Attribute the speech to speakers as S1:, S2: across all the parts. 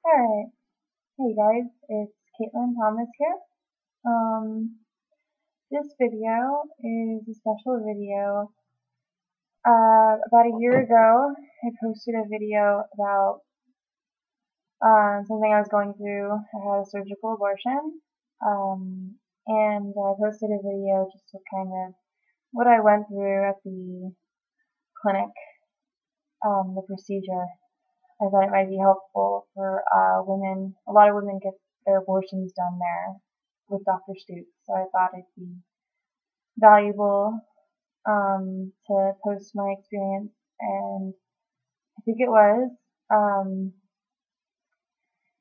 S1: Alright, hey guys, it's Caitlin Thomas here. Um, this video is a special video. About a year ago, I posted a video about something I was going through. I had a surgical abortion, and I posted a video just to kind of what I went through at the clinic, the procedure. I thought it might be helpful for women. A lot of women get their abortions done there with Dr. Stutes, so I thought it'd be valuable to post my experience, and I think it was.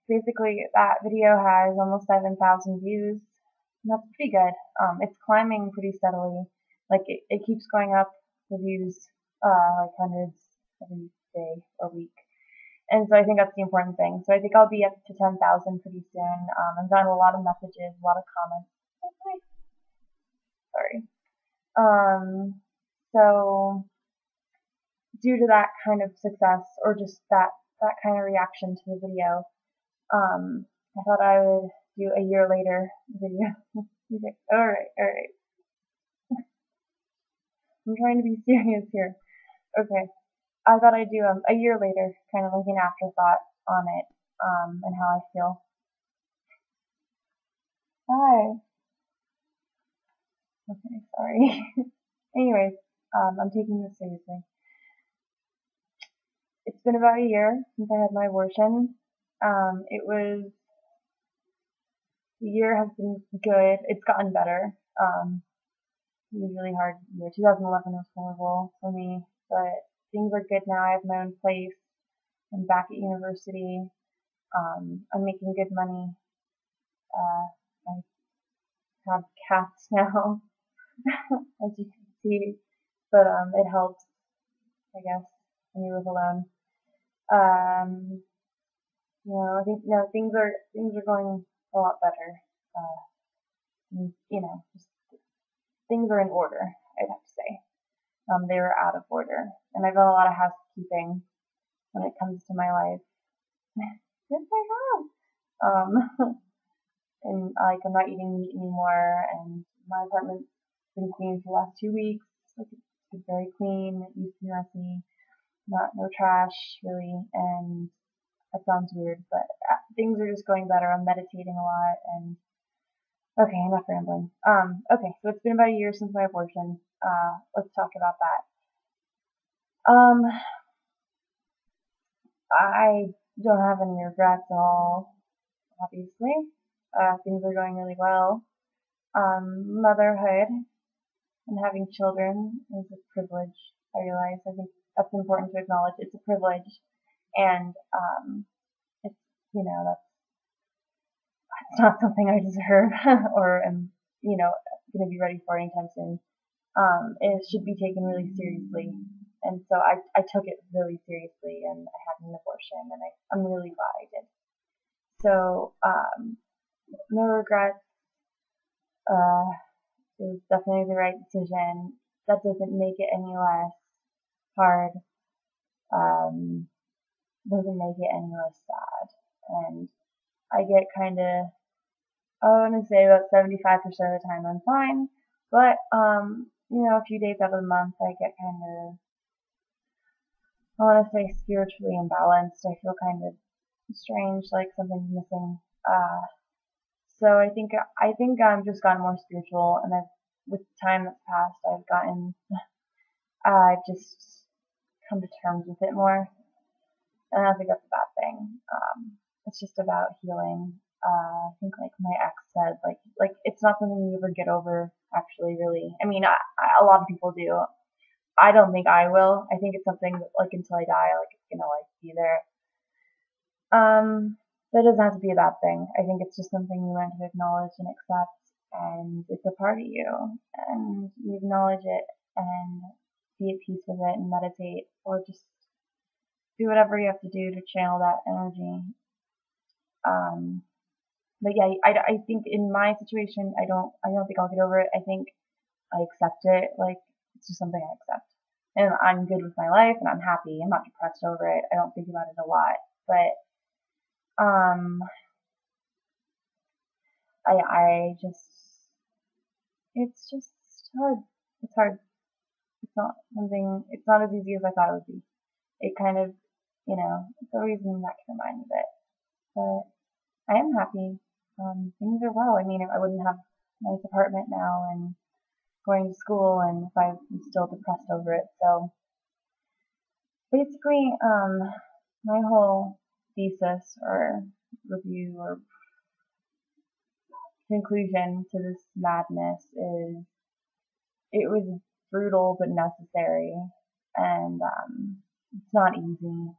S1: Basically, that video has almost 7,000 views, and that's pretty good. It's climbing pretty steadily. Like it keeps going up. The views, like hundreds every day or week. And so I think that's the important thing. So I think I'll be up to 10,000 pretty soon. I've gotten a lot of messages, a lot of comments. Oh, hi. Sorry. So due to that kind of success, or just that kind of reaction to the video, I thought I would do a year later video. Alright. I'm trying to be serious here. Okay. I thought I'd do a year later, kind of like an afterthought on it, and how I feel. Hi. Okay, sorry. Anyways, I'm taking this seriously. It's been about a year since I had my abortion. The year has been good. It's gotten better. It was really hard year. 2011 was horrible for me, but things are good now. I have my own place. I'm back at university. I'm making good money. I have cats now, as you can see, but it helps, I guess, when you live alone. I think things are going a lot better. Just things are in order, I'd have to say. They were out of order, and I've done a lot of housekeeping when it comes to my life. Yes, I have. And like I'm not eating meat anymore, and my apartment's been clean for the last 2 weeks. Like it's been very clean. It used to be messy, no trash really, and that sounds weird, but things are just going better. I'm meditating a lot, and okay, enough rambling. Okay, so it's been about a year since my abortion. Let's talk about that. I don't have any regrets at all, obviously. Things are going really well. Motherhood and having children is a privilege, I realize. I think that's important to acknowledge. It's a privilege, and it's, that's not something I deserve or am, going to be ready for anytime soon. It should be taken really seriously. And so I took it really seriously, and I had an abortion, and I'm really glad I did. So, no regrets. It was definitely the right decision. That doesn't make it any less hard. Doesn't make it any less sad. And I get I want to say about 75% of the time I'm fine. But, a few days out of the month I get I want to say spiritually imbalanced. I feel kind of strange, like something's missing. So I think I've just gotten more spiritual, and with time that's passed, I've just come to terms with it more, and I don't think that's a bad thing. It's just about healing. I think like my ex said, like it's not something you ever get over. Actually, really, I mean, a lot of people do. I don't think I will. I think it's something that, like, until I die, like, it's gonna, like, be there. That doesn't have to be a bad thing. I think it's just something you learn to acknowledge and accept, and it's a part of you, and you acknowledge it, and be at peace with it, and meditate, or just do whatever you have to do to channel that energy. But yeah, I think in my situation, I don't think I'll get over it. I think I accept it. Like, it's just something I accept. And I'm good with my life, and I'm happy. I'm not depressed over it. I don't think about it a lot. But Um, I just, it's just hard. It's hard. It's not something, it's not as easy as I thought it would be. It kind of, it's always in the back of my mind a bit. But I am happy. Things are well. I mean, I wouldn't have a nice apartment now and going to school and if I was still depressed over it. So basically, my whole thesis or review or conclusion to this madness is it was brutal but necessary, and it's not easy.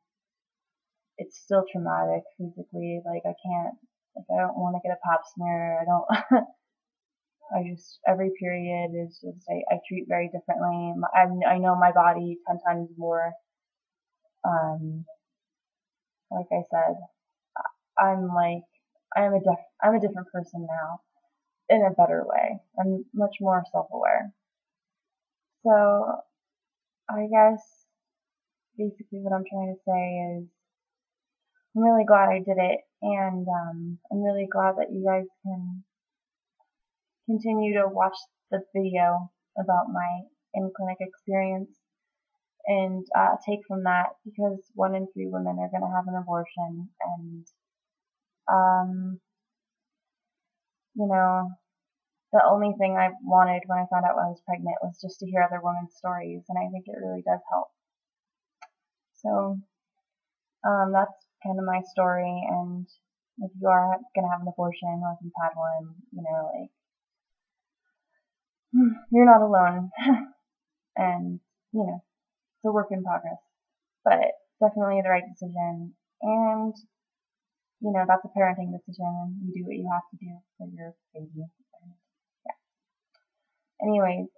S1: It's still traumatic physically. Like I can't, like I don't want to get a pap smear. I don't. I just every period is just I treat very differently. I know my body 10 times more. Um, like I said, I'm like I'm a different person now in a better way. I'm much more self-aware. So I guess basically what I'm trying to say is I'm really glad I did it, and I'm really glad that you guys can continue to watch the video about my in-clinic experience and take from that because 1 in 3 women are going to have an abortion, and um, you know, the only thing I wanted when I found out I was pregnant was just to hear other women's stories, and I think it really does help. So that's kind of my story, and if you are gonna have an abortion or if you've had one, like you're not alone, and it's a work in progress, but definitely the right decision, and that's a parenting decision, and you do what you have to do for your baby. And, yeah. Anyways,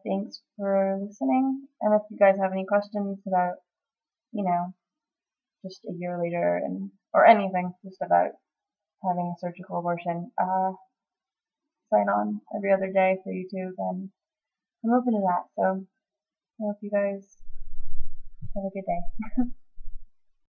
S1: thanks for listening, and if you guys have any questions about, just a year later or anything just about having a surgical abortion, sign on every other day for YouTube, and I'm open to that. So I hope you guys have a good day.